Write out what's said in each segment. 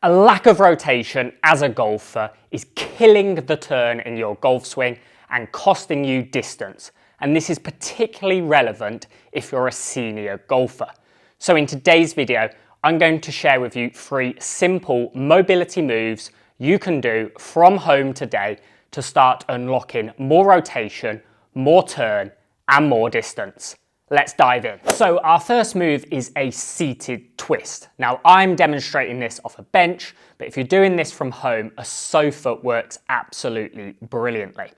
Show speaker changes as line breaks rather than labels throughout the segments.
A lack of rotation as a golfer is killing the turn in your golf swing and costing you distance. And this is particularly relevant if you're a senior golfer. So in today's video, I'm going to share with you 3 simple mobility moves you can do from home today to start unlocking more rotation, more turn, and more distance. Let's dive in. So our first move is a seated twist. Now I'm demonstrating this off a bench, but if you're doing this from home, a sofa works absolutely brilliantly.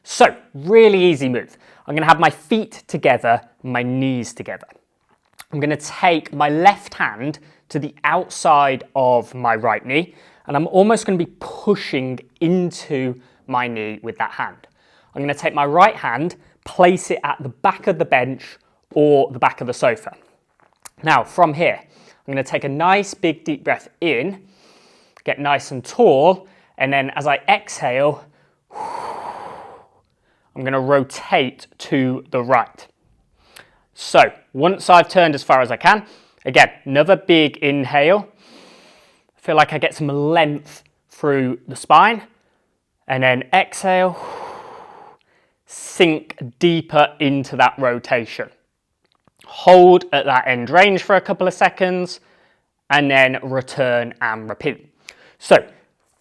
So really easy move. I'm gonna have my feet together, my knees together. I'm gonna take my left hand to the outside of my right knee, and I'm almost gonna be pushing into my knee with that hand. I'm gonna take my right hand, place it at the back of the bench or the back of the sofa. Now from here, I'm going to take a nice big deep breath in, get nice and tall, and then as I exhale, I'm going to rotate to the right. So once I've turned as far as I can, again, another big inhale. I feel like I get some length through the spine, and then exhale, sink deeper into that rotation. Hold at that end range for a couple of seconds and then return and repeat. So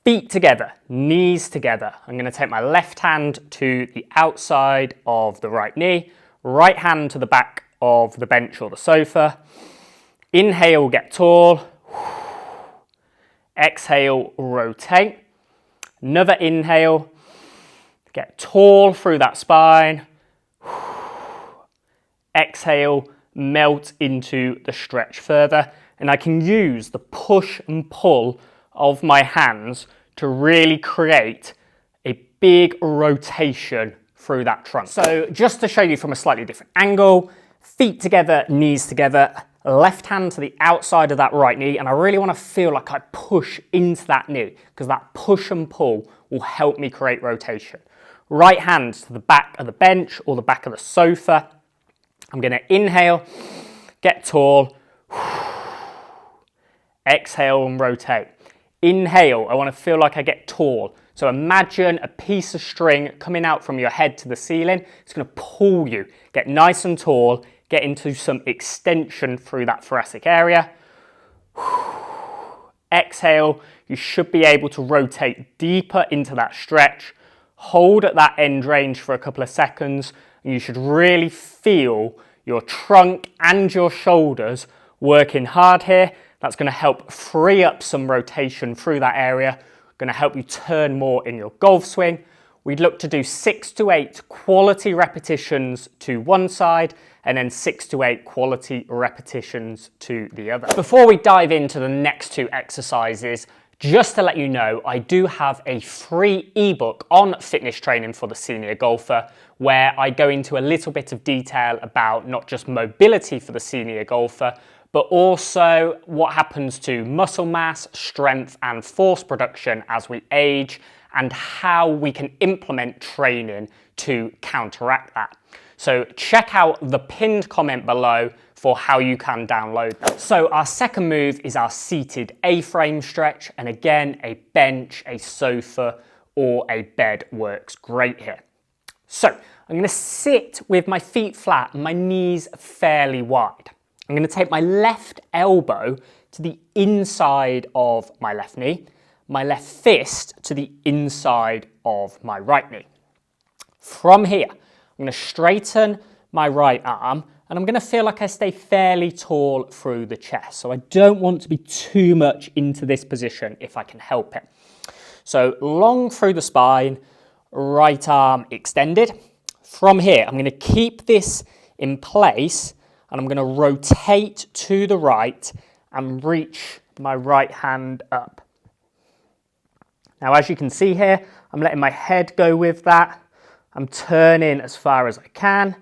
feet together, knees together. I'm going to take my left hand to the outside of the right knee, right hand to the back of the bench or the sofa. Inhale, get tall. Exhale, rotate. Another inhale, get tall through that spine. Exhale, melt into the stretch further, and I can use the push and pull of my hands to really create a big rotation through that trunk. So just to show you from a slightly different angle, feet together, knees together, left hand to the outside of that right knee, and I really want to feel like I push into that knee because that push and pull will help me create rotation. Right hand to the back of the bench or the back of the sofa. I'm going to inhale, get tall, exhale and rotate. Inhale, I want to feel like I get tall. So imagine a piece of string coming out from your head to the ceiling. It's going to pull you, get nice and tall, get into some extension through that thoracic area. Exhale, you should be able to rotate deeper into that stretch. Hold at that end range for a couple of seconds. And you should really feel your trunk and your shoulders working hard here. That's going to help free up some rotation through that area, going to help you turn more in your golf swing. We'd look to do 6 to 8 quality repetitions to one side and then 6 to 8 quality repetitions to the other. Before we dive into the next 2 exercises, just to let you know, I do have a free ebook on fitness training for the senior golfer where I go into a little bit of detail about not just mobility for the senior golfer, but also what happens to muscle mass, strength, and force production as we age, and how we can implement training to counteract that. So check out the pinned comment below for how you can download that. So our second move is our seated A-frame stretch, and again, a bench, a sofa, or a bed works great here. So I'm going to sit with my feet flat and my knees fairly wide. I'm going to take my left elbow to the inside of my left knee, my left fist to the inside of my right knee. From here, I'm going to straighten my right arm and I'm going to feel like I stay fairly tall through the chest. So I don't want to be too much into this position if I can help it. So long through the spine, right arm extended. From here, I'm going to keep this in place and I'm going to rotate to the right and reach my right hand up. Now, as you can see here, I'm letting my head go with that. I'm turning as far as I can.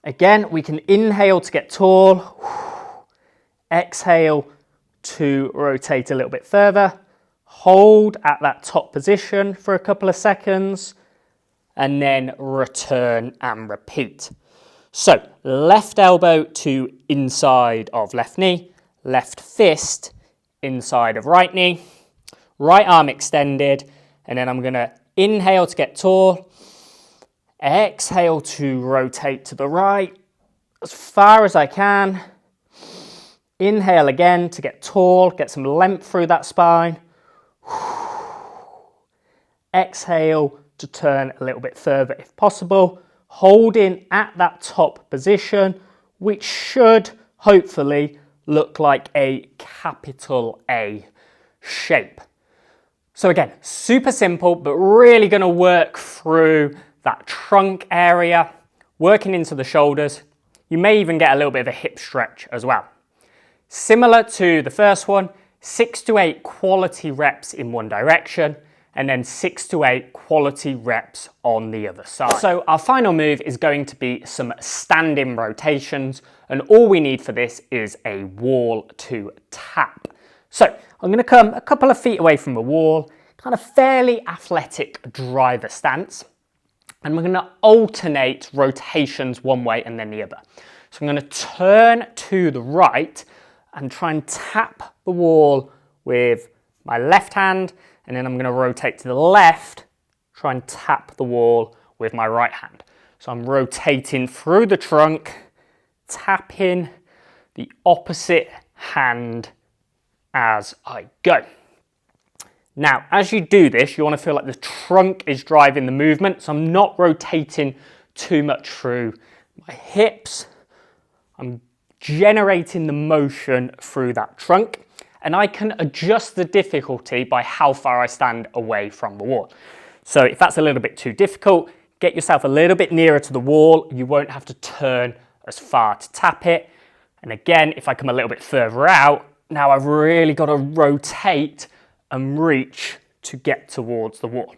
Again, we can inhale to get tall. Exhale to rotate a little bit further. Hold at that top position for a couple of seconds. And then return and repeat. So left elbow to inside of left knee, left fist inside of right knee, right arm extended, and then I'm going to inhale to get tall, exhale to rotate to the right as far as I can, inhale again to get tall, get some length through that spine, exhale to turn a little bit further if possible, holding at that top position, which should hopefully look like a capital A shape. So again, super simple, but really going to work through that trunk area, working into the shoulders. You may even get a little bit of a hip stretch as well. Similar to the first one, 6 to 8 quality reps in one direction, and then 6 to 8 quality reps on the other side. So our final move is going to be some standing rotations, and all we need for this is a wall to tap. So I'm going to come a couple of feet away from the wall, kind of fairly athletic driver stance, and we're going to alternate rotations one way and then the other. So I'm going to turn to the right and try and tap the wall with my left hand, and then I'm going to rotate to the left, try and tap the wall with my right hand. So I'm rotating through the trunk, tapping the opposite hand as I go. Now, as you do this, you want to feel like the trunk is driving the movement, so I'm not rotating too much through my hips. I'm generating the motion through that trunk, and I can adjust the difficulty by how far I stand away from the wall. So if that's a little bit too difficult, get yourself a little bit nearer to the wall. You won't have to turn as far to tap it. And again, if I come a little bit further out, now I've really got to rotate and reach to get towards the wall.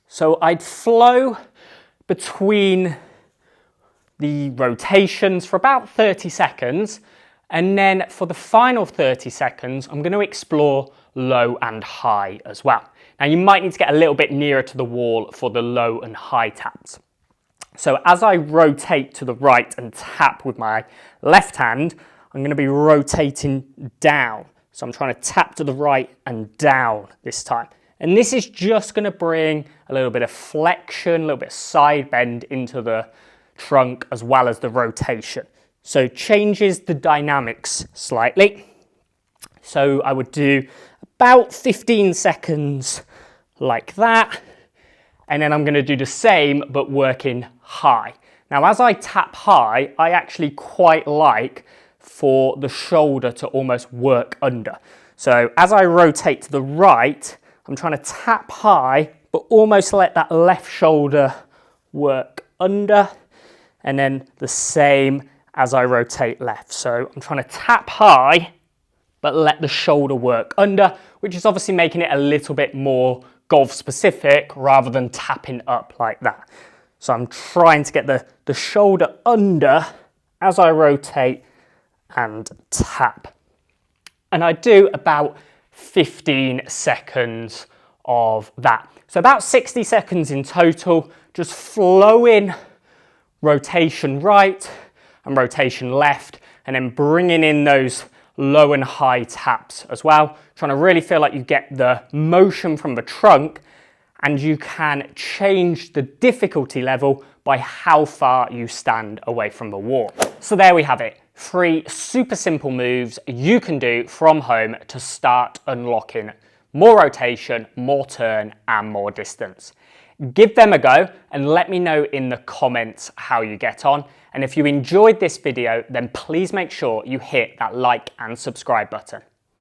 So I'd flow between the rotations for about 30 seconds, and then for the final 30 seconds, I'm going to explore low and high as well. Now you might need to get a little bit nearer to the wall for the low and high taps. So as I rotate to the right and tap with my left hand, I'm going to be rotating down. So I'm trying to tap to the right and down this time. And this is just going to bring a little bit of flexion, a little bit of side bend into the trunk as well as the rotation. So changes the dynamics slightly. So I would do about 15 seconds like that. And then I'm going to do the same, but working high. Now, as I tap high, I actually quite like for the shoulder to almost work under. So as I rotate to the right, I'm trying to tap high, but almost let that left shoulder work under. And then the same as I rotate left. So I'm trying to tap high, but let the shoulder work under, which is obviously making it a little bit more golf specific rather than tapping up like that. So I'm trying to get the shoulder under as I rotate and tap. And I do about 15 seconds of that. So about 60 seconds in total, just flowing rotation right and rotation left, and then bringing in those low and high taps as well. Trying to really feel like you get the motion from the trunk, and you can change the difficulty level by how far you stand away from the wall. So there we have it. 3 super simple moves you can do from home to start unlocking more rotation, more turn, and more distance. Give them a go and let me know in the comments how you get on. And if you enjoyed this video, then please make sure you hit that like and subscribe button.